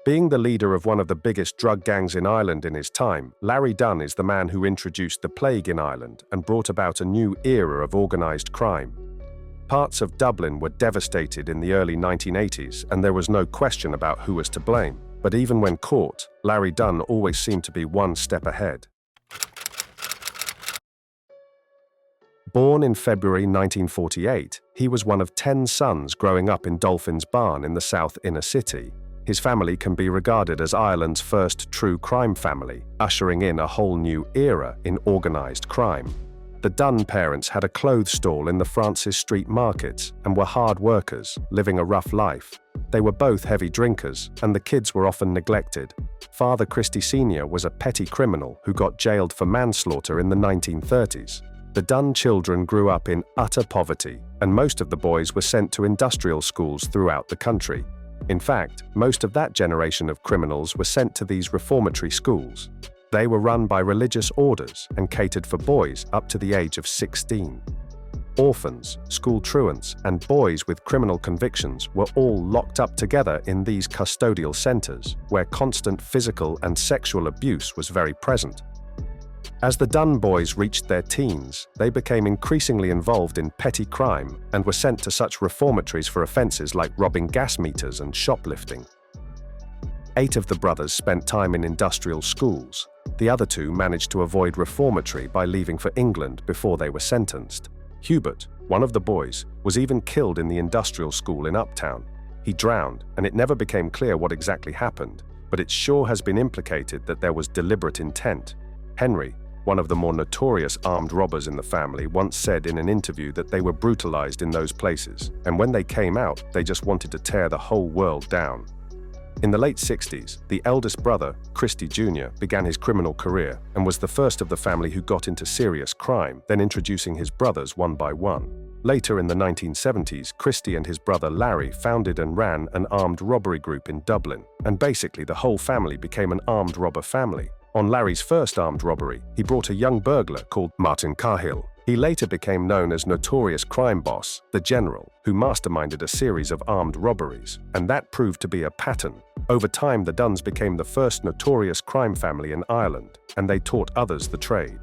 Being the leader of one of the biggest drug gangs in Ireland in his time, Larry Dunne is the man who introduced the plague in Ireland and brought about a new era of organized crime. Parts of Dublin were devastated in the early 1980s, and there was no question about who was to blame. But even when caught, Larry Dunne always seemed to be one step ahead. Born in February 1948, he was one of 10 sons growing up in Dolphin's Barn in the South Inner City. His family can be regarded as Ireland's first true crime family, ushering in a whole new era in organized crime. The Dunne parents had a clothes stall in the Francis Street markets and were hard workers, living a rough life. They were both heavy drinkers, and the kids were often neglected. Father Christie Sr. was a petty criminal who got jailed for manslaughter in the 1930s. The Dunne children grew up in utter poverty, and most of the boys were sent to industrial schools throughout the country. In fact, most of that generation of criminals were sent to these reformatory schools. They were run by religious orders and catered for boys up to the age of 16. Orphans, school truants, and boys with criminal convictions were all locked up together in these custodial centers, where constant physical and sexual abuse was very present. As the Dunne boys reached their teens, they became increasingly involved in petty crime and were sent to such reformatories for offenses like robbing gas meters and shoplifting. 8 of the brothers spent time in industrial schools. The other 2 managed to avoid reformatory by leaving for England before they were sentenced. Hubert, one of the boys, was even killed in the industrial school in Uptown. He drowned, and it never became clear what exactly happened, but it sure has been implicated that there was deliberate intent. Henry, one of the more notorious armed robbers in the family, once said in an interview that they were brutalized in those places, and when they came out, they just wanted to tear the whole world down. In the late 60s, the eldest brother, Christie Jr., began his criminal career and was the first of the family who got into serious crime, then introducing his brothers one by one. Later in the 1970s, Christie and his brother Larry founded and ran an armed robbery group in Dublin, and basically the whole family became an armed robber family. On Larry's first armed robbery, he brought a young burglar called Martin Cahill. He later became known as notorious crime boss, the General, who masterminded a series of armed robberies, and that proved to be a pattern. Over time, the Dunnes became the first notorious crime family in Ireland, and they taught others the trade.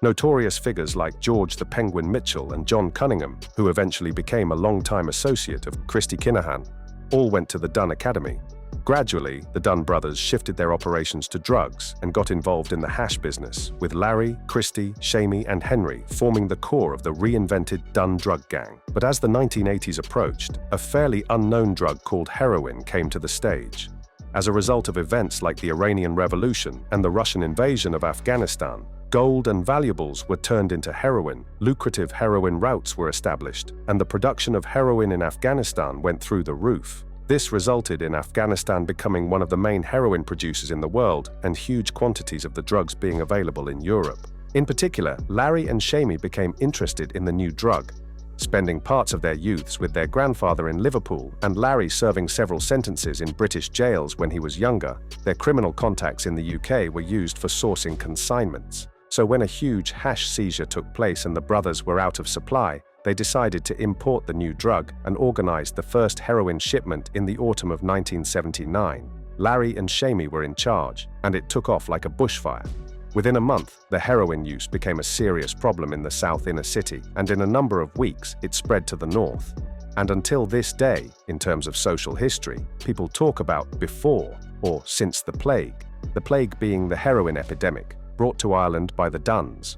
Notorious figures like George the Penguin Mitchell and John Cunningham, who eventually became a long-time associate of Christy Kinahan, all went to the Dunne Academy. Gradually, the Dunne brothers shifted their operations to drugs and got involved in the hash business, with Larry, Christy, Shamey, and Henry forming the core of the reinvented Dunne drug gang. But as the 1980s approached, a fairly unknown drug called heroin came to the stage. As a result of events like the Iranian Revolution and the Russian invasion of Afghanistan, gold and valuables were turned into heroin, lucrative heroin routes were established, and the production of heroin in Afghanistan went through the roof. This resulted in Afghanistan becoming one of the main heroin producers in the world and huge quantities of the drugs being available in Europe. In particular, Larry and Shamey became interested in the new drug, spending parts of their youths with their grandfather in Liverpool and Larry serving several sentences in British jails when he was younger. Their criminal contacts in the UK were used for sourcing consignments. So when a huge hash seizure took place and the brothers were out of supply, they decided to import the new drug and organized the first heroin shipment in the autumn of 1979. Larry and Shamey were in charge, and it took off like a bushfire. Within a month, the heroin use became a serious problem in the South Inner City, and in a number of weeks, it spread to the north. And until this day, in terms of social history, people talk about before or since the plague being the heroin epidemic brought to Ireland by the Dunnes.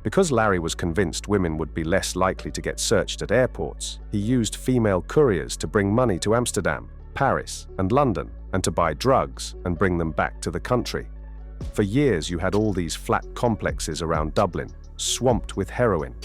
Because Larry was convinced women would be less likely to get searched at airports, he used female couriers to bring money to Amsterdam, Paris, and London, and to buy drugs and bring them back to the country. For years, you had all these flat complexes around Dublin, swamped with heroin.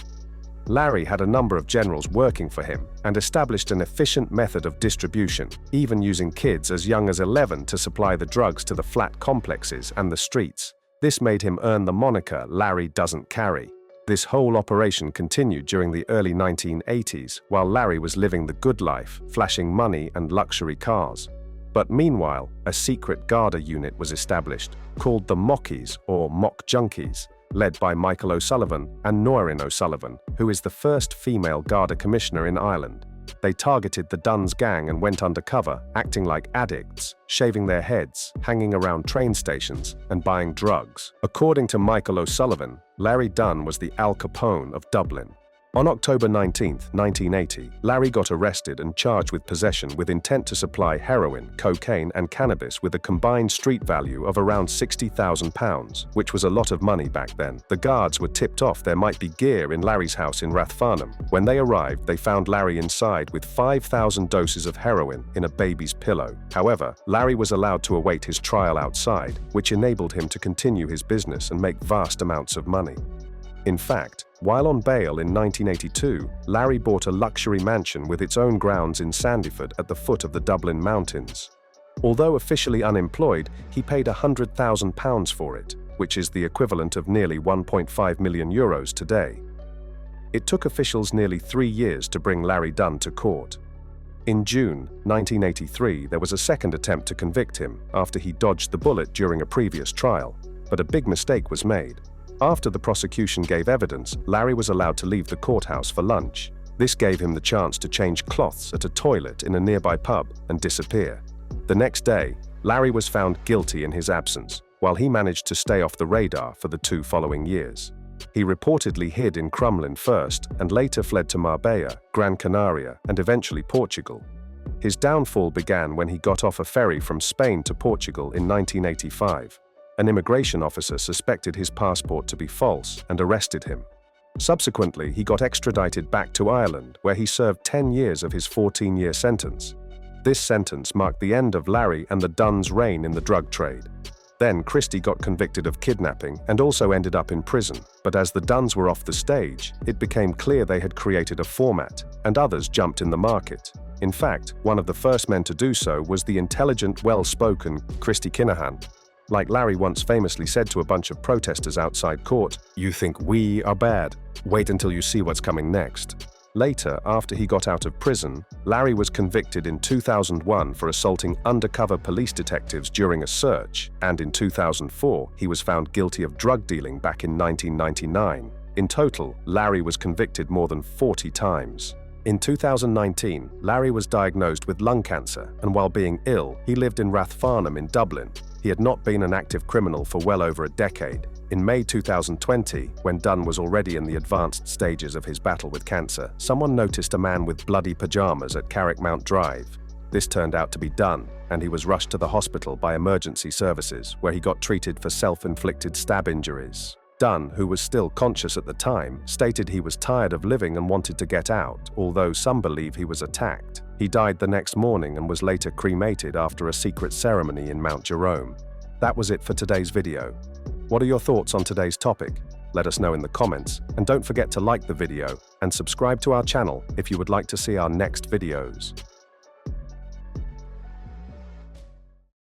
Larry had a number of generals working for him and established an efficient method of distribution, even using kids as young as 11 to supply the drugs to the flat complexes and the streets. This made him earn the moniker Larry Doesn't Carry. This whole operation continued during the early 1980s, while Larry was living the good life, flashing money and luxury cars. But meanwhile, a secret Garda unit was established, called the Mockies or Mock Junkies, led by Michael O'Sullivan and Norrin O'Sullivan, who is the first female Garda commissioner in Ireland. They targeted the Dunne's gang and went undercover, acting like addicts, shaving their heads, hanging around train stations, and buying drugs. According to Michael O'Sullivan, Larry Dunne was the Al Capone of Dublin. On October 19, 1980, Larry got arrested and charged with possession with intent to supply heroin, cocaine, and cannabis with a combined street value of around £60,000, which was a lot of money back then. The guards were tipped off there might be gear in Larry's house in Rathfarnham. When they arrived, they found Larry inside with 5,000 doses of heroin in a baby's pillow. However, Larry was allowed to await his trial outside, which enabled him to continue his business and make vast amounts of money. In fact, while on bail in 1982, Larry bought a luxury mansion with its own grounds in Sandyford at the foot of the Dublin mountains. Although officially unemployed, he paid £100,000 for it, which is the equivalent of nearly €1.5 million today. It took officials nearly 3 years to bring Larry Dunne to court. In June 1983, there was a second attempt to convict him after he dodged the bullet during a previous trial, but a big mistake was made. After the prosecution gave evidence, Larry was allowed to leave the courthouse for lunch. This gave him the chance to change cloths at a toilet in a nearby pub and disappear. The next day, Larry was found guilty in his absence, while he managed to stay off the radar for the 2 following years. He reportedly hid in Crumlin first and later fled to Marbella, Gran Canaria, and eventually Portugal. His downfall began when he got off a ferry from Spain to Portugal in 1985. An immigration officer suspected his passport to be false and arrested him. Subsequently, he got extradited back to Ireland, where he served 10 years of his 14-year sentence. This sentence marked the end of Larry and the Dunnes' reign in the drug trade. Then Christie got convicted of kidnapping and also ended up in prison. But as the Dunnes were off the stage, it became clear they had created a format, and others jumped in the market. In fact, one of the first men to do so was the intelligent, well-spoken Christie Kinahan. Like Larry once famously said to a bunch of protesters outside court, "You think we are bad? Wait until you see what's coming next." Later, after he got out of prison, Larry was convicted in 2001 for assaulting undercover police detectives during a search, and in 2004, he was found guilty of drug dealing back in 1999. In total, Larry was convicted more than 40 times. In 2019, Larry was diagnosed with lung cancer, and while being ill, he lived in Rathfarnham in Dublin. He had not been an active criminal for well over a decade. In May 2020, when Dunne was already in the advanced stages of his battle with cancer, someone noticed a man with bloody pajamas at Carrickmount Drive. This turned out to be Dunne, and he was rushed to the hospital by emergency services, where he got treated for self-inflicted stab injuries. Dunne, who was still conscious at the time, stated he was tired of living and wanted to get out, although some believe he was attacked. He died the next morning and was later cremated after a secret ceremony in Mount Jerome. That was it for today's video. What are your thoughts on today's topic? Let us know in the comments, and don't forget to like the video and subscribe to our channel if you would like to see our next videos.